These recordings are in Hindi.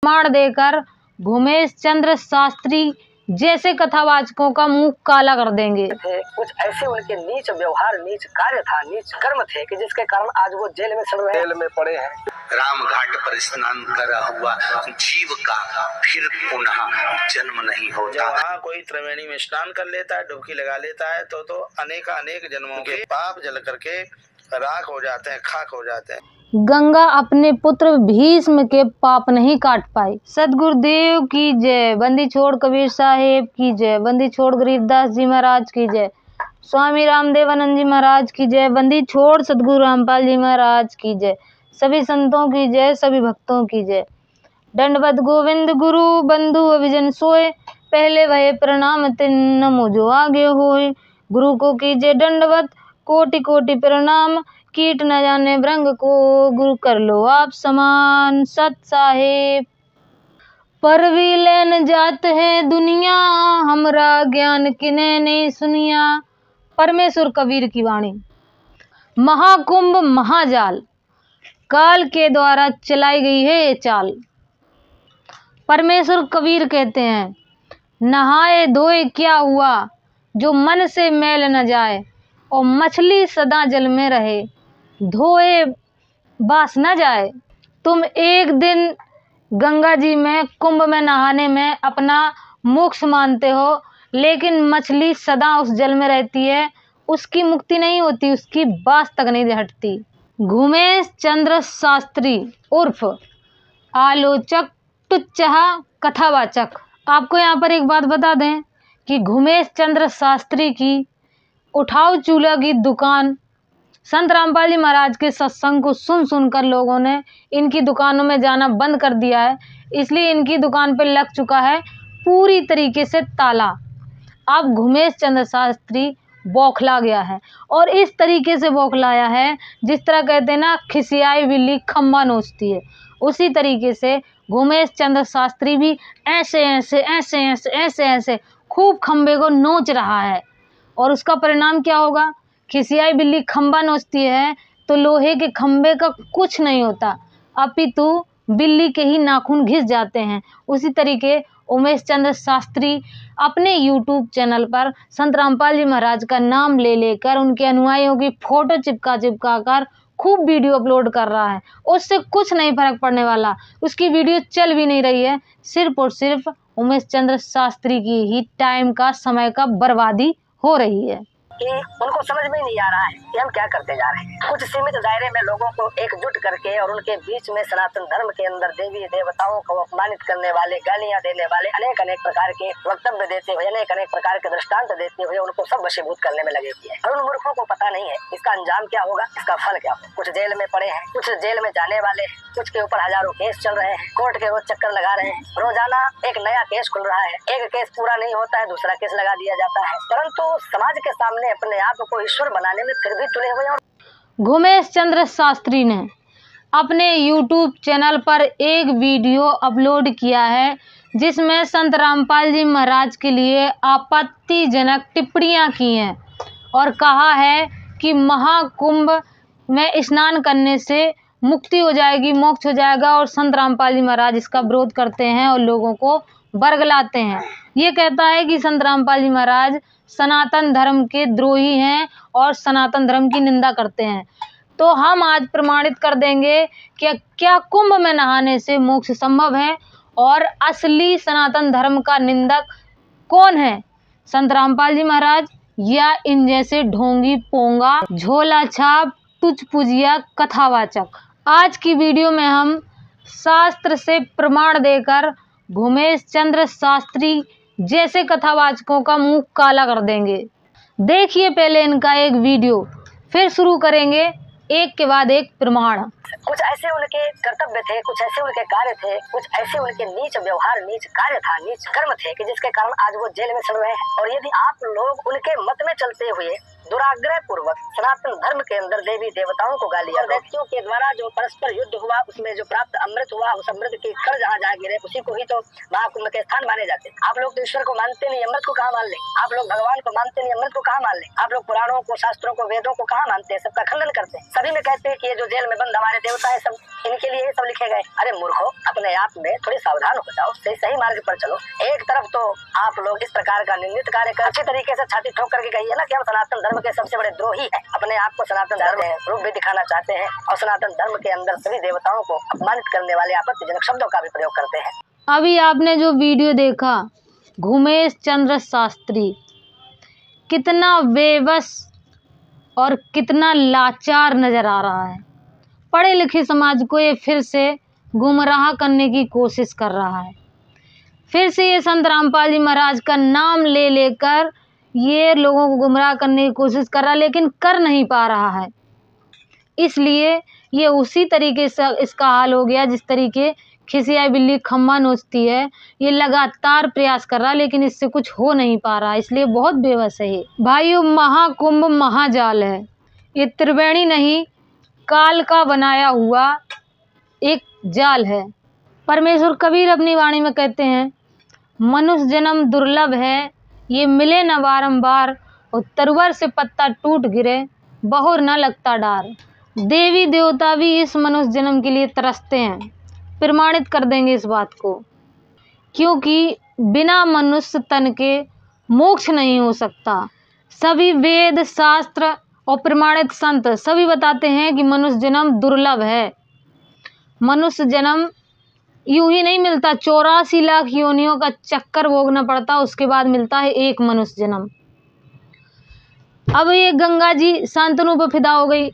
प्रमाण देकर घुमेश चंद्र शास्त्री जैसे कथावाचकों का मुंह काला कर देंगे। कुछ ऐसे उनके नीच व्यवहार, नीच कार्य था, नीच कर्म थे कि जिसके कारण आज वो जेल में सड़ रहे, जेल में पड़े हैं। राम घाट पर स्नान करा हुआ जीव का फिर पुनः जन्म नहीं होता। जहाँ कोई त्रिवेणी में स्नान कर लेता है, डुबकी लगा लेता है, तो अनेक जन्मों के पाप जल करके राख हो जाते हैं, खाक हो जाते हैं। गंगा अपने पुत्र भीष्म के पाप नहीं काट पाई। सदगुरुदेव की जय। बंदी छोड़ कबीर साहेब की जय। बंदी छोड़ गरीबदास जी महाराज की जय। स्वामी रामदेवानंद जी महाराज की जय। बंदी छोड़ सदगुरु रामपाल जी महाराज की जय। सभी संतों की जय, सभी भक्तों की जय। दंडवत गोविंद गुरु बंधु अभिजन सोए, पहले वह प्रणाम तिन नमो जो आगे होए। गुरु को कीजिए दंडवत, कोटि कोटि प्रणाम, कीट न जाने भृंग को, गुरु कर लो आप समान। सत साहेब पर भी लेन जात है दुनिया, हमरा ज्ञान किने नहीं सुनिया। परमेश्वर कबीर की वाणी। महाकुंभ महाजाल, काल के द्वारा चलाई गई है ये चाल। परमेश्वर कबीर कहते हैं, नहाए धोए क्या हुआ, जो मन से मैल न जाए, और मछली सदा जल में रहे, धोए बास न जाए। तुम एक दिन गंगा जी में, कुंभ में नहाने में अपना मोक्ष मानते हो, लेकिन मछली सदा उस जल में रहती है, उसकी मुक्ति नहीं होती, उसकी बास तक नहीं हटती। घुमेश चंद्र शास्त्री उर्फ आलोचक, टुच्चा कथावाचक। आपको यहाँ पर एक बात बता दें कि घुमेश चंद्र शास्त्री की उठाओ चूल्हा की दुकान, संत रामपाल जी महाराज के सत्संग को सुनकर लोगों ने इनकी दुकानों में जाना बंद कर दिया है। इसलिए इनकी दुकान पर लग चुका है पूरी तरीके से ताला। अब घुमेश चंद्र शास्त्री बौखला गया है, और इस तरीके से बौखलाया है जिस तरह कहते हैं ना, खिसियाई बिल्ली खम्बा नोचती है, उसी तरीके से घुमेश चंद्र शास्त्री भी ऐसे ऐसे ऐसे ऐसे ऐसे ऐसे खूब खम्बे को नोच रहा है। और उसका परिणाम क्या होगा? खिसियाई बिल्ली खम्बा नोचती है तो लोहे के खम्बे का कुछ नहीं होता, अपितु बिल्ली के ही नाखून घिस जाते हैं। उसी तरीके उमेश चंद्र शास्त्री अपने YouTube चैनल पर संत रामपाल जी महाराज का नाम ले लेकर उनके अनुयायियों की फोटो चिपका कर खूब वीडियो अपलोड कर रहा है। उससे कुछ नहीं फर्क पड़ने वाला, उसकी वीडियो चल भी नहीं रही है। सिर्फ और सिर्फ उमेश चंद्र शास्त्री की ही टाइम का, समय का बर्बादी हो रही है। कि उनको समझ में नहीं आ रहा है कि हम क्या करते जा रहे हैं। कुछ सीमित दायरे में लोगों को एकजुट करके और उनके बीच में सनातन धर्म के अंदर देवी देवताओं को अपमानित करने वाले, गालियां देने वाले, अनेक प्रकार के वक्तव्य देते हुए, अनेक प्रकार के दृष्टांत देते हुए उनको सब वशीभूत करने में लगे हुए हैं। और उन मूर्खों को पता नहीं है इसका अंजाम क्या होगा, इसका फल क्या होगा। कुछ जेल में पड़े हैं, कुछ जेल में जाने वाले हैं, कुछ के ऊपर हजारों केस चल रहे हैं, कोर्ट के रोज चक्कर लगा रहे हैं। रोजाना एक नया केस खुल रहा है, एक केस पूरा नहीं होता है, दूसरा केस लगा दिया जाता है, परंतु समाज के सामने अपने आप को ईश्वर बनाने में फिर भी तुले हुए हैं। घुमेश चंद्र शास्त्री ने अपने YouTube चैनल पर एक वीडियो अपलोड किया है जिसमें संत रामपाल जी महाराज के लिए आपत्तिजनक टिप्पणियां की हैं और कहा है कि महाकुंभ में स्नान करने से मुक्ति हो जाएगी, मोक्ष हो जाएगा, और संत रामपाल जी महाराज इसका विरोध करते हैं और लोगों को बरगलाते हैं। ये कहता है कि संत रामपाल जी महाराज सनातन धर्म के द्रोही हैं और सनातन धर्म की निंदा करते हैं। तो हम आज प्रमाणित कर देंगे कि क्या कुंभ में नहाने से मोक्ष संभव है, और असली सनातन धर्म का निंदक कौन है, संत रामपाल जी महाराज या इन जैसे ढोंगी पोंगा झोला छाप तुझ पुजिया कथावाचक। आज की वीडियो में हम शास्त्र से प्रमाण देकर घुमेश चंद्र शास्त्री जैसे कथावाचकों का मुंह काला कर देंगे। देखिए पहले इनका एक वीडियो, फिर शुरू करेंगे एक के बाद एक प्रमाण। कुछ ऐसे उनके कर्तव्य थे, कुछ ऐसे उनके कार्य थे, कुछ ऐसे उनके नीच व्यवहार, नीच कार्य था, नीच कर्म थे कि जिसके कारण आज वो जेल में सड़ रहे हैं। और यदि आप लोग उनके मत में चलते हुए दुराग्रह पूर्वक सनातन धर्म के अंदर देवी देवताओं को गालियां व्यक्तियों के द्वारा जो परस्पर युद्ध हुआ उसमें जो प्राप्त अमृत हुआ, उस अमृत की कण जहाँ जहाँ गिरे उसी को ही तो महाकुंभ के स्थान माने जाते हैं। आप लोग तो ईश्वर को मानते नहीं, अमृत को कहाँ मान ले? आप लोग भगवान को मानते नहीं, अमृत को कहाँ मान ले? आप लोग पुराणों को, शास्त्रों को, वेदों को कहाँ मानते हैं? सबका खंडन करते हैं। सभी में कहते हैं कि ये जो जेल में बंद हमारे देवता है, सब इनके लिए सब लिखे गए। अरे मूर्खो, अपने आप में थोड़ी सावधान हो जाओ, सही मार्ग पर चलो। एक तरफ तो आप लोग इस प्रकार का निंदित कार्य कर अच्छी तरीके से छाती ठोक करके कहिए ना कि हम सनातन धर्म के सबसे बड़े द्रोही हैं। अपने आप को सनातन धर्म रूप भी दिखाना चाहते हैं और सनातन धर्म के अंदर सभी देवताओं को अपमानित करने वाले आपत्तिजनक शब्दों का भी प्रयोग करते हैं। अभी आपने जो वीडियो देखा, घुमेश चंद्र शास्त्री कितना बेबस और कितना लाचार नजर आ रहा है। पढ़े लिखे समाज को ये फिर से गुमराह करने की कोशिश कर रहा है। फिर से ये संत रामपाल जी महाराज का नाम ले लेकर ये लोगों को गुमराह करने की कोशिश कर रहा है, लेकिन कर नहीं पा रहा है। इसलिए ये उसी तरीके से इसका हाल हो गया जिस तरीके खिसियाई बिल्ली खम्मा नोचती है। ये लगातार प्रयास कर रहा है लेकिन इससे कुछ हो नहीं पा रहा, इसलिए बहुत बेबस है ये। भाइयों, महाकुंभ महाजाल है। ये त्रिवेणी नहीं, काल का बनाया हुआ एक जाल है। परमेश्वर कबीर अपनी वाणी में कहते हैं, मनुष्य जन्म दुर्लभ है, ये मिले न बारंबार, और तरवर से पत्ता टूट गिरे, बहुर न लगता डार। देवी देवता भी इस मनुष्य जन्म के लिए तरसते हैं, प्रमाणित कर देंगे इस बात को, क्योंकि बिना मनुष्य तन के मोक्ष नहीं हो सकता। सभी वेद शास्त्र और प्रमाणित संत सभी बताते हैं कि मनुष्य जन्म दुर्लभ है। मनुष्य जन्म यूं ही नहीं मिलता, 84 लाख योनियों का चक्कर भोगना पड़ता, उसके बाद मिलता है एक मनुष्य जन्म। अब ये गंगा जी शांतनु पर फिदा हो गई,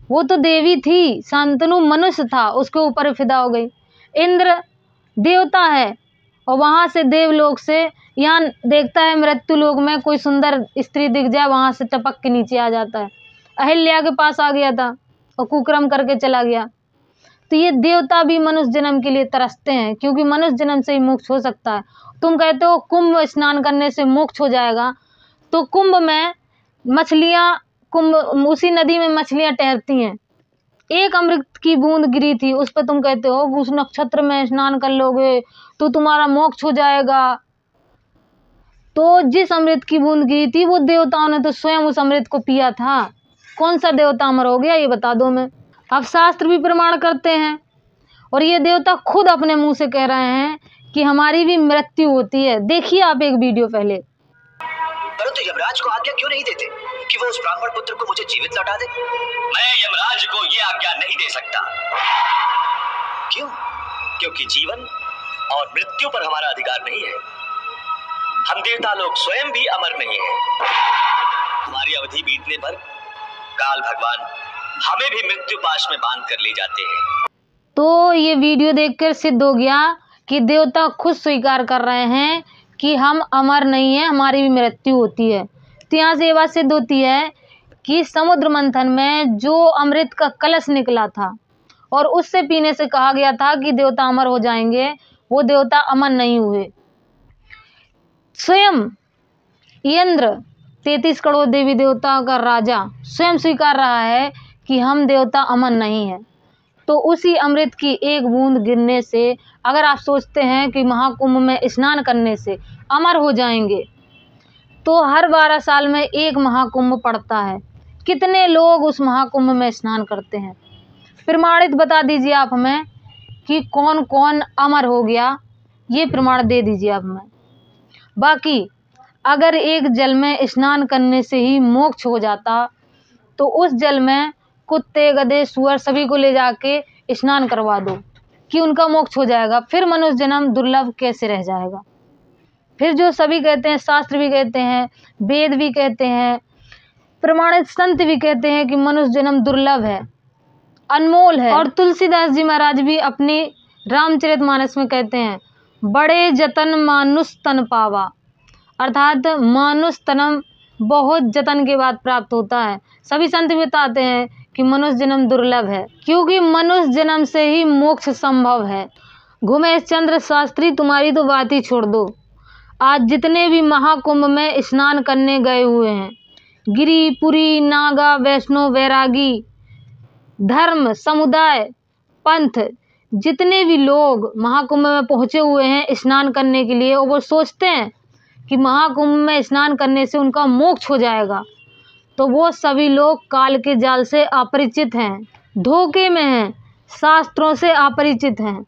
वो तो देवी थी, शांतनु मनुष्य था, उसके ऊपर फिदा हो गई। इंद्र देवता है और वहाँ से देवलोक से यहाँ देखता है मृत्यु लोक में कोई सुंदर स्त्री दिख जाए, वहाँ से टपक के नीचे आ जाता है। अहिल्या के पास आ गया था और कुकर्म करके चला गया। तो ये देवता भी मनुष्य जन्म के लिए तरसते हैं, क्योंकि मनुष्य जन्म से ही मोक्ष हो सकता है। तुम कहते हो कुंभ स्नान करने से मोक्ष हो जाएगा, तो कुंभ में मछलियाँ, कुंभ उसी नदी में मछलियाँ तैरती हैं। एक अमृत की बूंद गिरी थी, उस पर तुम कहते हो उस नक्षत्र में स्नान कर लोगे तो तुम्हारा मोक्ष हो जाएगा। तो जिस अमृत की बूंद गिरी थी वो देवताओं ने तो स्वयं उस अमृत को पिया था। कौन सा देवता अमर हो गया ये बता दो मैं। अब शास्त्र भी प्रमाण करते हैं और ये देवता खुद अपने मुंह से कह रहे हैं कि हमारी भी मृत्यु होती है। देखिए आप एक वीडियो पहले। परंतु यमराज को आज्ञा क्यों नहीं देते कि वो उस ब्राह्मण पुत्र को मुझे जीवित लौटा दे? मैं यमराज को ये आज्ञा नहीं दे सकता। क्यों? क्योंकि जीवन और मृत्यु पर हमारा अधिकार नहीं है। हम देवता लोग स्वयं भी अमर नहीं है। हमारी अवधि बीतने पर काल भगवान हमें भी मृत्यु पाश में बांध कर ले जाते हैं। तो ये वीडियो देखकर सिद्ध हो गया कि देवता खुद स्वीकार कर रहे हैं कि हम अमर नहीं हैं, हमारी भी मृत्यु होती है। तो यहाँ से ये बात सिद्ध होती है कि समुद्र मंथन में जो अमृत का कलश निकला था और उससे पीने से कहा गया था कि देवता अमर हो जाएंगे, वो देवता अमर नहीं हुए। स्वयं इंद्र 33 करोड़ देवी देवता का राजा स्वयं स्वीकार रहा है कि हम देवता अमर नहीं है। तो उसी अमृत की एक बूंद गिरने से अगर आप सोचते हैं कि महाकुंभ में स्नान करने से अमर हो जाएंगे, तो हर 12 साल में एक महाकुंभ पड़ता है। कितने लोग उस महाकुंभ में स्नान करते हैं? प्रमाणित बता दीजिए आप हमें कि कौन कौन अमर हो गया, ये प्रमाण दे दीजिए आप हमें। बाकी अगर एक जल में स्नान करने से ही मोक्ष हो जाता तो उस जल में कुत्ते, गधे, सुअर सभी को ले जाके स्नान करवा दो कि उनका मोक्ष हो जाएगा। फिर मनुष्य जन्म दुर्लभ कैसे रह जाएगा? फिर जो सभी कहते हैं, शास्त्र भी कहते हैं, वेद भी कहते हैं, प्रमाणित संत भी कहते हैं कि मनुष्य जन्म दुर्लभ है, अनमोल है। और तुलसीदास जी महाराज भी अपनी रामचरितमानस में कहते हैं, बड़े जतन मानुष तन पावा, अर्थात मानुष तन बहुत जतन के बाद प्राप्त होता है। सभी संत भी बताते हैं कि मनुष्य जन्म दुर्लभ है, क्योंकि मनुष्य जन्म से ही मोक्ष संभव है। घुमेश चंद्र शास्त्री, तुम्हारी तो बात ही छोड़ दो। आज जितने भी महाकुंभ में स्नान करने गए हुए हैं, गिरिपुरी, नागा, वैष्णव, वैरागी, धर्म, समुदाय, पंथ, जितने भी लोग महाकुंभ में पहुंचे हुए हैं स्नान करने के लिए, और वो सोचते हैं कि महाकुंभ में स्नान करने से उनका मोक्ष हो जाएगा, तो वो सभी लोग काल के जाल से अपरिचित हैं, धोखे में हैं, शास्त्रों से अपरिचित हैं,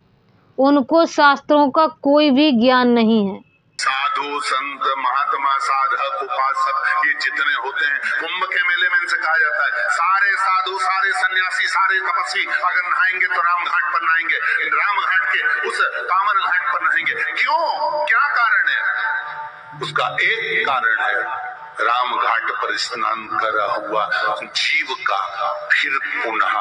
उनको शास्त्रों का कोई भी ज्ञान नहीं है। साधु, संत, महात्मा, साधक, उपासक, ये जितने होते हैं कुंभ के मेले में इनसे कहा जाता है सारे साधु, सारे सन्यासी, सारे तपस्वी अगर नहाएंगे तो राम घाट पर नहाएंगे, राम घाट के उस कामन घाट पर नहाएंगे। क्यों, क्या कारण है? उसका एक कारण है, राम घाट पर स्नान करा हुआ जीव का फिर पुनः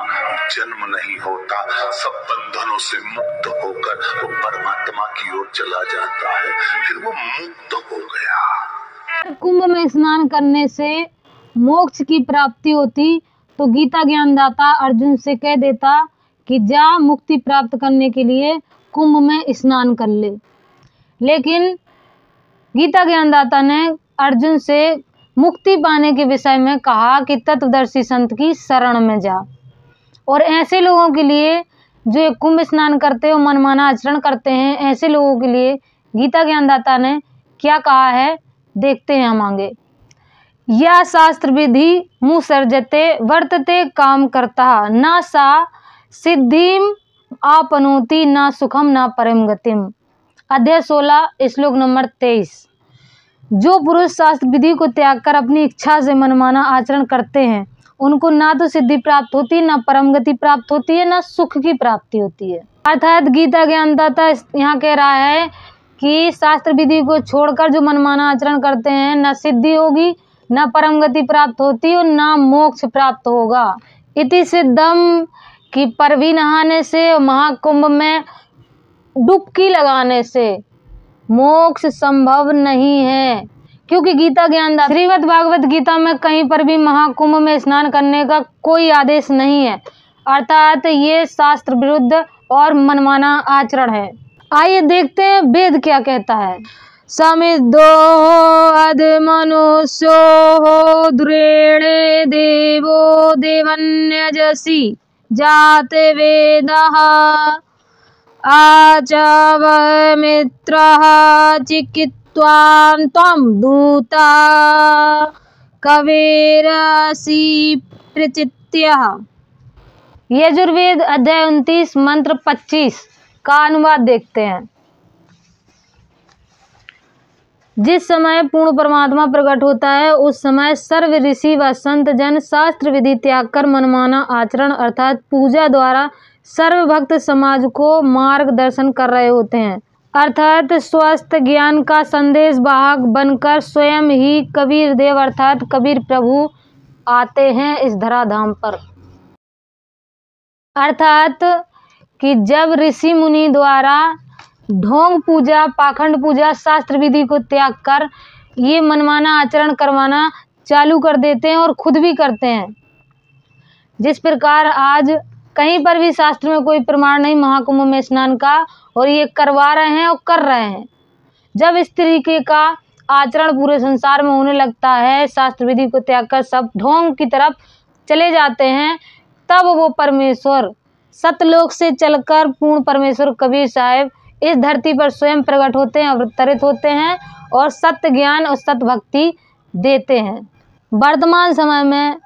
जन्म नहीं होता, सब बंधनों से मुक्त होकर वो परमात्मा की ओर चला जाता है, फिर वो मुक्त हो गया। कुंभ में स्नान करने से मोक्ष की प्राप्ति होती तो गीता ज्ञानदाता अर्जुन से कह देता कि जा मुक्ति प्राप्त करने के लिए कुंभ में स्नान कर ले, लेकिन गीता ज्ञानदाता ने अर्जुन से मुक्ति पाने के विषय में कहा कि तत्वदर्शी संत की शरण में जा। और ऐसे लोगों के लिए जो कुंभ स्नान करते हो मनमाना आचरण करते हैं, ऐसे लोगों के लिए गीता ज्ञानदाता ने क्या कहा है, देखते हैं हम आगे। या शास्त्र विधि मुसर्जते वर्तते काम करता ना सा सिद्धिम आपनोति ना सुखम ना परम गतिम। अध्याय 16 श्लोक नंबर 23। जो पुरुष शास्त्र विधि को त्याग कर अपनी इच्छा से मनमाना आचरण करते हैं उनको ना तो सिद्धि प्राप्त होती, ना परम गति प्राप्त होती है, ना सुख की प्राप्ति होती है। अर्थात गीता ज्ञानदाता यहाँ कह रहा है कि शास्त्र विधि को छोड़कर जो मनमाना आचरण करते हैं ना सिद्धि होगी, ना परम गति प्राप्त होती और ना मोक्ष प्राप्त होगा। इति सिद्धम कि परवी नहाने से, महाकुंभ में डुबकी लगाने से मोक्ष संभव नहीं है, क्योंकि गीता ज्ञानदाता श्रीमद् भागवत गीता में कहीं पर भी महाकुंभ में स्नान करने का कोई आदेश नहीं है, अर्थात ये शास्त्र विरुद्ध और मनमाना आचरण है। आइए देखते हैं वेद क्या कहता है। समिद्धो अधमनुष्यो द्रेणे देवो देवन्यजसि जाते वेदः आचवः मित्रः चिकित्वान् त्वं दूता कवेरसि प्रचित्यः। यजुर्वेद अध्याय 29 मंत्र 25 का अनुवाद देखते हैं। जिस समय पूर्ण परमात्मा प्रकट होता है उस समय सर्व ऋषि व संत जन शास्त्र विधि त्याग कर मनमाना आचरण अर्थात पूजा द्वारा सर्व भक्त समाज को मार्गदर्शन कर रहे होते हैं, अर्थात स्वस्थ ज्ञान का संदेश वाहक बनकर स्वयं ही कबीर देव अर्थात कबीर प्रभु आते हैं इस धराधाम पर। अर्थात कि जब ऋषि मुनि द्वारा ढोंग पूजा, पाखंड पूजा, शास्त्र विधि को त्याग कर ये मनमाना आचरण करवाना चालू कर देते हैं और खुद भी करते हैं। जिस प्रकार आज कहीं पर भी शास्त्र में कोई प्रमाण नहीं महाकुंभ में स्नान का, और ये करवा रहे हैं और कर रहे हैं। जब इस तरीके का आचरण पूरे संसार में होने लगता है, शास्त्र विधि को त्याग कर सब ढोंग की तरफ चले जाते हैं, तब वो परमेश्वर सतलोक से चलकर पूर्ण परमेश्वर कबीर साहब इस धरती पर स्वयं प्रकट होते हैं, अवतरित होते हैं और सत्य ज्ञान और सत्य भक्ति देते हैं। वर्तमान समय में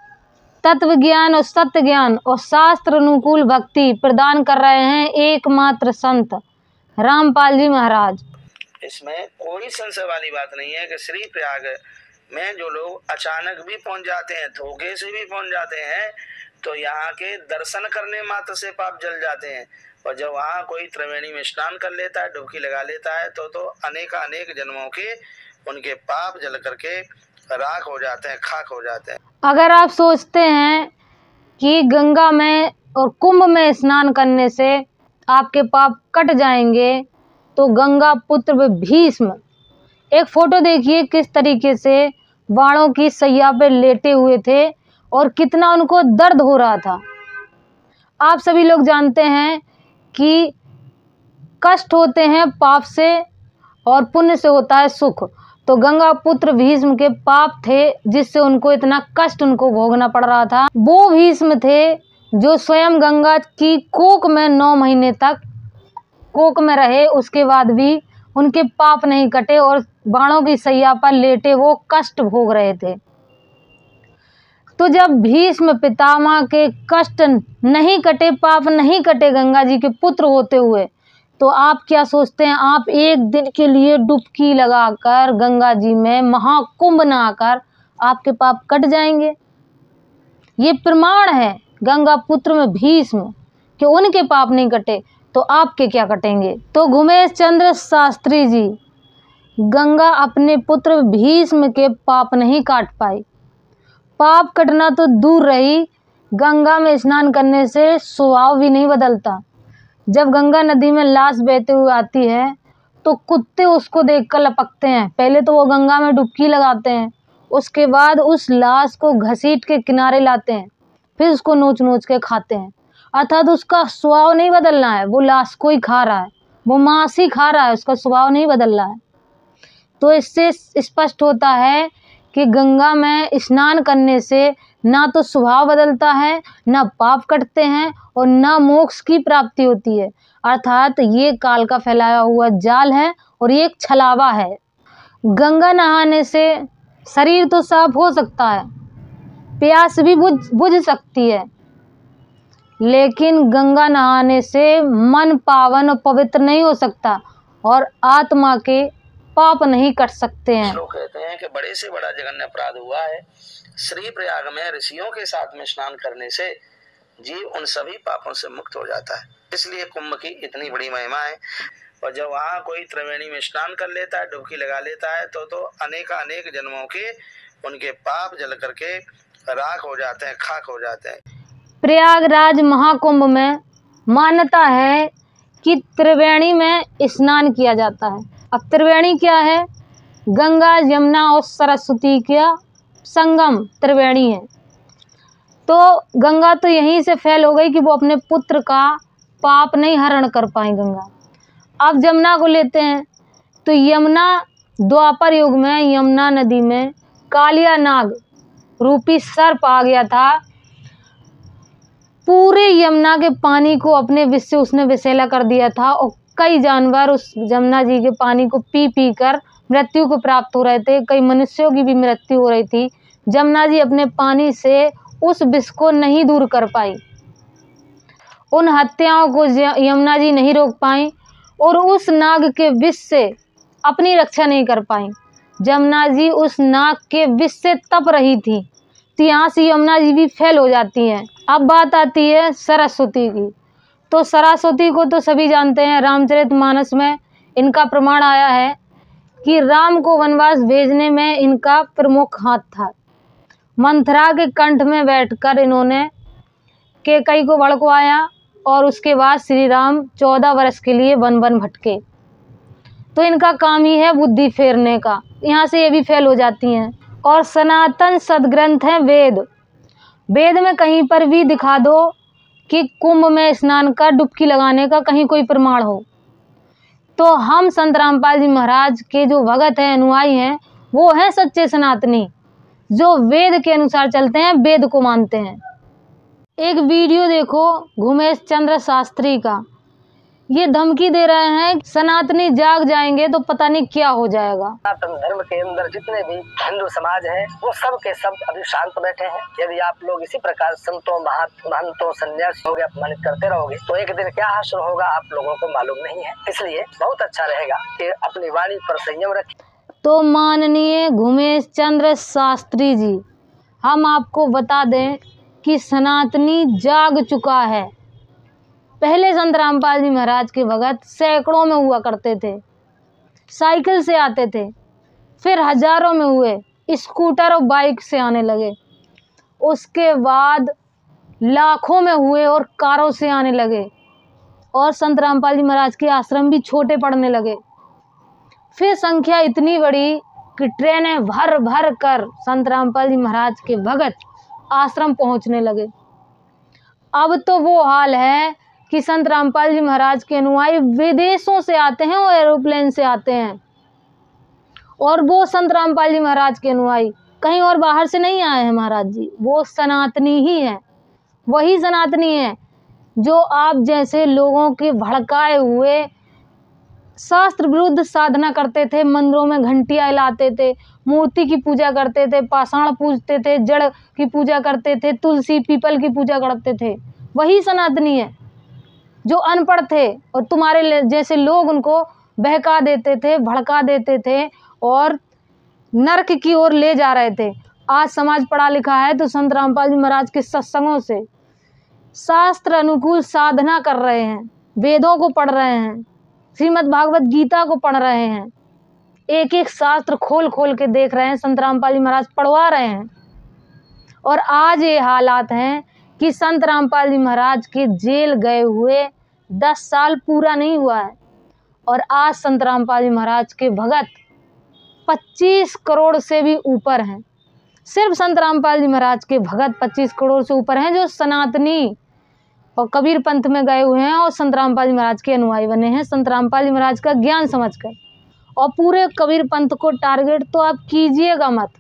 तत्व ज्ञान और सत्य ज्ञान और शास्त्र अनुकूल भक्ति प्रदान कर रहे हैं एकमात्र संत रामपाल जी महाराज। इसमें कोई संशय वाली बात नहीं है कि श्री प्रयाग में जो लोग अचानक भी पहुंच जाते हैं, धोखे से भी पहुंच जाते हैं, तो यहाँ के दर्शन करने मात्र से पाप जल जाते हैं। और जब वहाँ कोई त्रिवेणी में स्नान कर लेता है, डुबकी लगा लेता है, तो अनेक जन्मों के उनके पाप जल करके राख हो जाते हैं, खाक हो जाते हैं। अगर आप सोचते हैं कि गंगा में और कुंभ में स्नान करने से आपके पाप कट जाएंगे, तो गंगा पुत्र भीष्म एक फोटो देखिए किस तरीके से बाणों की सैया पे लेटे हुए थे और कितना उनको दर्द हो रहा था। आप सभी लोग जानते हैं कि कष्ट होते हैं पाप से और पुण्य से होता है सुख। तो गंगा पुत्र भीष्म के पाप थे जिससे उनको इतना कष्ट उनको भोगना पड़ रहा था। वो भीष्म थे जो स्वयं गंगा की कोख में 9 महीने तक कोख में रहे, उसके बाद भी उनके पाप नहीं कटे और बाणों की सैया पर लेटे वो कष्ट भोग रहे थे। तो जब भीष्म पितामह के कष्ट नहीं कटे, पाप नहीं कटे गंगा जी के पुत्र होते हुए, तो आप क्या सोचते हैं, आप एक दिन के लिए डुबकी लगाकर गंगा जी में महाकुंभ नहाकर आपके पाप कट जाएंगे? ये प्रमाण है गंगा पुत्र में भीष्म कि उनके पाप नहीं कटे, तो आपके क्या कटेंगे? तो घुमेश चंद्र शास्त्री जी, गंगा अपने पुत्र भीष्म के पाप नहीं काट पाई। पाप कटना तो दूर रही, गंगा में स्नान करने से स्वभाव भी नहीं बदलता। जब गंगा नदी में लाश बहते हुए आती है तो कुत्ते उसको देखकर लपकते हैं। पहले तो वो गंगा में डुबकी लगाते हैं, उसके बाद उस लाश को घसीट के किनारे लाते हैं, फिर उसको नोच नोच के खाते हैं। अर्थात उसका स्वभाव नहीं बदलना है, वो लाश को ही खा रहा है, वो मांस ही खा रहा है, उसका स्वभाव नहीं बदल रहा है। तो इससे स्पष्ट होता है कि गंगा में स्नान करने से ना तो स्वभाव बदलता है, ना पाप कटते हैं और ना मोक्ष की प्राप्ति होती है। अर्थात ये काल का फैलाया हुआ जाल है और ये एक छलावा है। गंगा नहाने से शरीर तो साफ हो सकता है, प्यास भी बुझ सकती है, लेकिन गंगा नहाने से मन पावन और पवित्र नहीं हो सकता और आत्मा के पाप नहीं कट सकते हैं। लोग कहते हैं कि बड़े से बड़ा जघन्य अपराध हुआ है। श्री प्रयाग में ऋषियों के साथ में स्नान करने से जीव उन सभी पापों से मुक्त हो जाता है, इसलिए कुंभ की इतनी बड़ी महिमा है। और जब वहाँ कोई त्रिवेणी में स्नान कर लेता है, डुबकी लगा लेता है, तो अनेक जन्मों के उनके पाप जल करके राख हो जाते हैं, खाक हो जाते हैं। प्रयागराज महाकुंभ में मान्यता है कि त्रिवेणी में स्नान किया जाता है। अब त्रिवेणी क्या है? गंगा, यमुना और सरस्वती का संगम त्रिवेणी है। तो गंगा तो यहीं से फैल हो गई कि वो अपने पुत्र का पाप नहीं हरण कर पाई गंगा। अब यमुना को लेते हैं, तो यमुना द्वापर युग में यमुना नदी में कालिया नाग रूपी सर्प आ गया था, पूरे यमुना के पानी को अपने विष से उसने विषैला कर दिया था और कई जानवर उस यमुना जी के पानी को पी पी कर मृत्यु को प्राप्त हो रहे थे, कई मनुष्यों की भी मृत्यु हो रही थी। यमुना जी अपने पानी से उस विष को नहीं दूर कर पाई, उन हत्याओं को यमुना जी नहीं रोक पाई और उस नाग के विष से अपनी रक्षा नहीं कर पाई। यमुना जी उस नाग के विष से तप रही थी, तो यहाँ से यमुना जी भी फेल हो जाती हैं। अब बात आती है सरस्वती की। तो सरस्वती को तो सभी जानते हैं, रामचरितमानस में इनका प्रमाण आया है कि राम को वनवास भेजने में इनका प्रमुख हाथ था। मंथरा के कंठ में बैठकर इन्होंने कैकेयी को भड़कवाया और उसके बाद श्री राम 14 वर्ष के लिए वन वन भटके। तो इनका काम ही है बुद्धि फेरने का, यहाँ से ये भी फेल हो जाती हैं। और सनातन सदग्रंथ है वेद। वेद में कहीं पर भी दिखा दो कि कुंभ में स्नान का डुबकी लगाने का कहीं कोई प्रमाण हो, तो हम संत रामपाल जी महाराज के जो भगत हैं, अनुयायी हैं, वो हैं सच्चे सनातनी, जो वेद के अनुसार चलते हैं, वेद को मानते हैं। एक वीडियो देखो घुमेश चंद्र शास्त्री का, ये धमकी दे रहे हैं सनातनी जाग जाएंगे तो पता नहीं क्या हो जाएगा। सनातन धर्म के अंदर जितने भी हिंदू समाज है वो सब के सब अभी शांत बैठे हैं। यदि आप लोग इसी प्रकार संतों, महंतों, सन्यासियों को अपमानित करते रहोगे तो एक दिन क्या हासिल होगा आप लोगों को मालूम नहीं है। इसलिए बहुत अच्छा रहेगा कि अपनी वाणी पर संयम रखें। तो माननीय घुमेश चंद्र शास्त्री जी, हम आपको बता दें कि सनातनी जाग चुका है। पहले संत रामपाल जी महाराज के भगत सैकड़ों में हुआ करते थे, साइकिल से आते थे, फिर हजारों में हुए, स्कूटर और बाइक से आने लगे, उसके बाद लाखों में हुए और कारों से आने लगे, और संत रामपाल जी महाराज के आश्रम भी छोटे पड़ने लगे। फिर संख्या इतनी बढ़ी कि ट्रेनें भर भर कर संत रामपाल जी महाराज के भगत आश्रम पहुंचने लगे। अब तो वो हाल है कि संत रामपाल जी महाराज के अनुयायी विदेशों से आते हैं और एरोप्लेन से आते हैं और वो संत रामपाल जी महाराज के अनुयायी कहीं और बाहर से नहीं आए हैं महाराज जी, वो सनातनी ही हैं। वही सनातनी हैं जो आप जैसे लोगों के भड़काए हुए शास्त्र विरुद्ध साधना करते थे, मंदिरों में घंटियाँ हिलाते थे, मूर्ति की पूजा करते थे, पाषाण पूजते थे, जड़ की पूजा करते थे, तुलसी पीपल की पूजा करते थे। वही सनातनी है जो अनपढ़ थे और तुम्हारे जैसे लोग उनको बहका देते थे, भड़का देते थे और नरक की ओर ले जा रहे थे। आज समाज पढ़ा लिखा है तो संत रामपाल जी महाराज के सत्संगों से शास्त्र अनुकूल साधना कर रहे हैं, वेदों को पढ़ रहे हैं, श्रीमद् भागवत गीता को पढ़ रहे हैं, एक एक शास्त्र खोल खोल के देख रहे हैं, संत रामपाल जी महाराज पढ़वा रहे हैं। और आज ये हालात हैं कि संत रामपाल जी महाराज के जेल गए हुए 10 साल पूरा नहीं हुआ है और आज संत रामपाल जी महाराज के भगत 25 करोड़ से भी ऊपर हैं। सिर्फ संत रामपाल जी महाराज के भगत 25 करोड़ से ऊपर हैं जो सनातनी और कबीर पंथ में गए हुए हैं और संत रामपाल जी महाराज के अनुयायी बने हैं, संत रामपाल जी महाराज का ज्ञान समझकर। और पूरे कबीर पंथ को टारगेट तो आप कीजिएगा मत,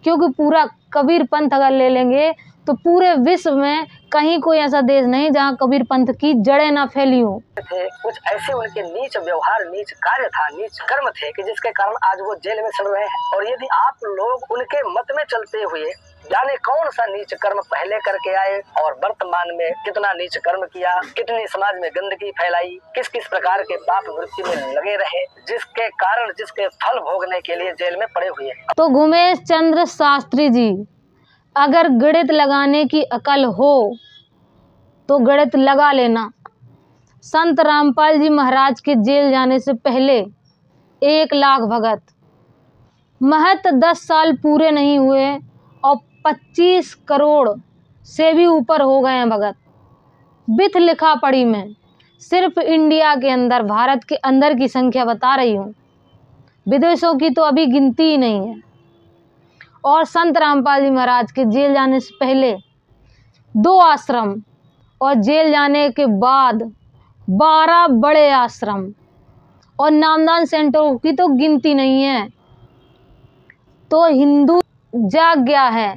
क्योंकि पूरा कबीर पंथ अगर ले लेंगे तो पूरे विश्व में कहीं कोई ऐसा देश नहीं जहां कबीर पंथ की जड़ें ना फैली हो। कुछ ऐसे उनके नीच व्यवहार, नीच कार्य था, नीच कर्म थे कि जिसके कारण आज वो जेल में चल रहे हैं। और यदि आप लोग उनके मत में चलते हुए जाने कौन सा नीच कर्म पहले करके आए और वर्तमान में कितना नीच कर्म किया, कितनी समाज में गंदगी फैलाई, किस किस प्रकार के पाप वृत्ति में लगे रहे, जिसके कारण जिसके फल भोगने के लिए जेल में पड़े हुए। तो घुमेश चंद्र शास्त्री जी, अगर गणित लगाने की अकल हो तो गणित लगा लेना। संत रामपाल जी महाराज के जेल जाने से पहले 1 लाख भगत, महत 10 साल पूरे नहीं हुए और 25 करोड़ से भी ऊपर हो गए हैं भगत। बिथ लिखा पढ़ी में सिर्फ इंडिया के अंदर, भारत के अंदर की संख्या बता रही हूँ, विदेशों की तो अभी गिनती ही नहीं है। और संत रामपाल जी महाराज के जेल जाने से पहले 2 आश्रम और जेल जाने के बाद 12 बड़े आश्रम और नामदान सेंटरों की तो गिनती नहीं है। तो हिंदू जाग गया है,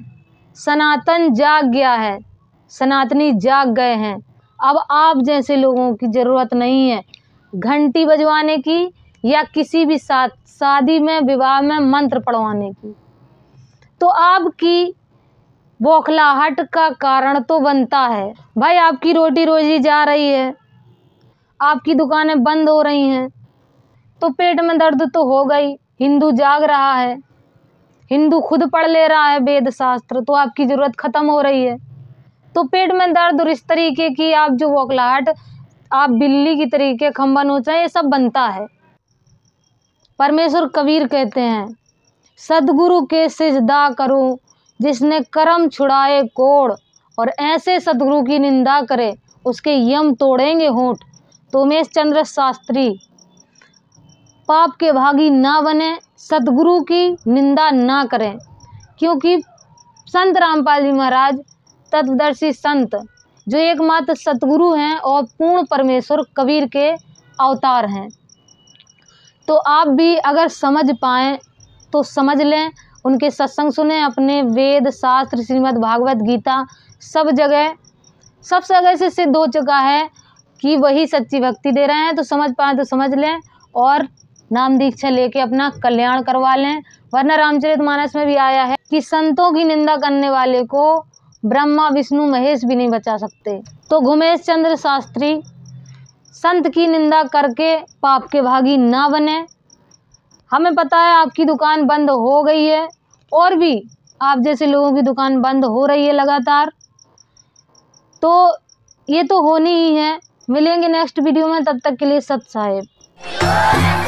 सनातन जाग गया है, सनातनी जाग गए हैं। अब आप जैसे लोगों की ज़रूरत नहीं है घंटी बजवाने की या किसी भी शादी में, विवाह में मंत्र पढ़वाने की। तो आपकी बौखलाहट का कारण तो बनता है भाई, आपकी रोटी रोजी जा रही है, आपकी दुकानें बंद हो रही हैं, तो पेट में दर्द तो हो गई। हिंदू जाग रहा है, हिंदू खुद पढ़ ले रहा है वेद शास्त्र, तो आपकी ज़रूरत ख़त्म हो रही है। तो पेट में दर्द और इस तरीके की आप जो बौखलाहट, आप बिल्ली की तरीके खंबा नोचा, ये सब बनता है। परमेश्वर कबीर कहते हैं, सदगुरु के सिजदा करूं जिसने कर्म छुड़ाए कोड़, और ऐसे सदगुरु की निंदा करे उसके यम तोड़ेंगे होंठ। तो उमेश चंद्र शास्त्री पाप के भागी ना बने, सदगुरु की निंदा ना करें, क्योंकि संत रामपाल जी महाराज तत्वदर्शी संत जो एकमात्र सतगुरु हैं और पूर्ण परमेश्वर कबीर के अवतार हैं। तो आप भी अगर समझ पाएँ तो समझ लें, उनके सत्संग सुने, अपने वेद शास्त्र, श्रीमद् भागवत गीता सब जगह से सिद्ध हो चुका है कि वही सच्ची भक्ति दे रहे हैं। तो समझ पाएँ तो समझ लें और नाम दीक्षा लेके अपना कल्याण करवा लें। वरना रामचरितमानस में भी आया है कि संतों की निंदा करने वाले को ब्रह्मा विष्णु महेश भी नहीं बचा सकते। तो घुमेश चंद्र शास्त्री संत की निंदा करके पाप के भागी ना बने। हमें पता है आपकी दुकान बंद हो गई है और भी आप जैसे लोगों की दुकान बंद हो रही है लगातार, तो ये तो होनी ही है। मिलेंगे नेक्स्ट वीडियो में, तब तक के लिए सत साहेब।